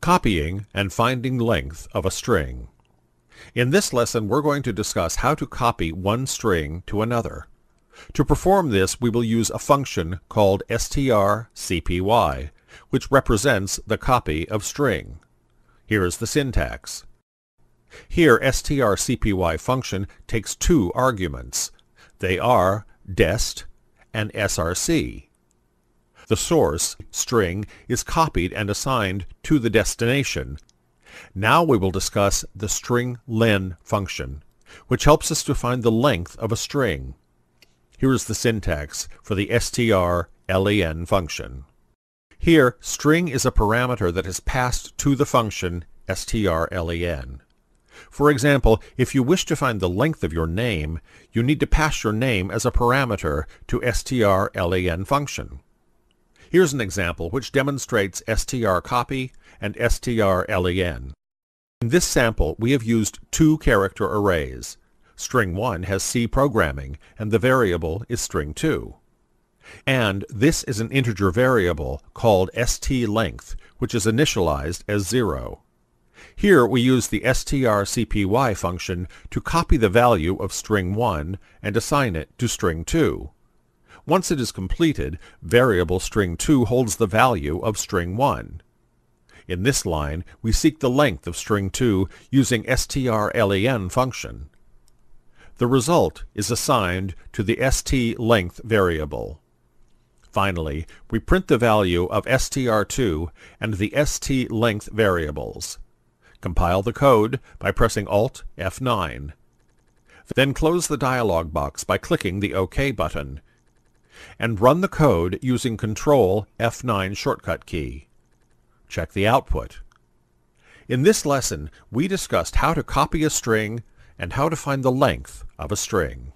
Copying and finding length of a string. In this lesson, we're going to discuss how to copy one string to another. To perform this, we will use a function called strcpy, which represents the copy of string. Here is the syntax. Here, strcpy function takes two arguments. They are dest and src. The source, string, is copied and assigned to the destination. Now we will discuss the string len function, which helps us to find the length of a string. Here is the syntax for the strlen function. Here, string is a parameter that is passed to the function strlen. For example, if you wish to find the length of your name, you need to pass your name as a parameter to strlen function. Here's an example which demonstrates strcopy and strlen. In this sample, we have used two character arrays. String 1 has C programming, and the variable is string 2. And this is an integer variable called strlength, which is initialized as 0. Here we use the strcpy function to copy the value of string 1 and assign it to string 2. Once it is completed, variable string 2 holds the value of string 1. In this line, we seek the length of string 2 using strlen function. The result is assigned to the strlength variable. Finally, we print the value of str2 and the strlength variables. Compile the code by pressing Alt F9. Then close the dialog box by clicking the OK button, and run the code using Ctrl F9 shortcut key. Check the output. In this lesson, we discussed how to copy a string and how to find the length of a string.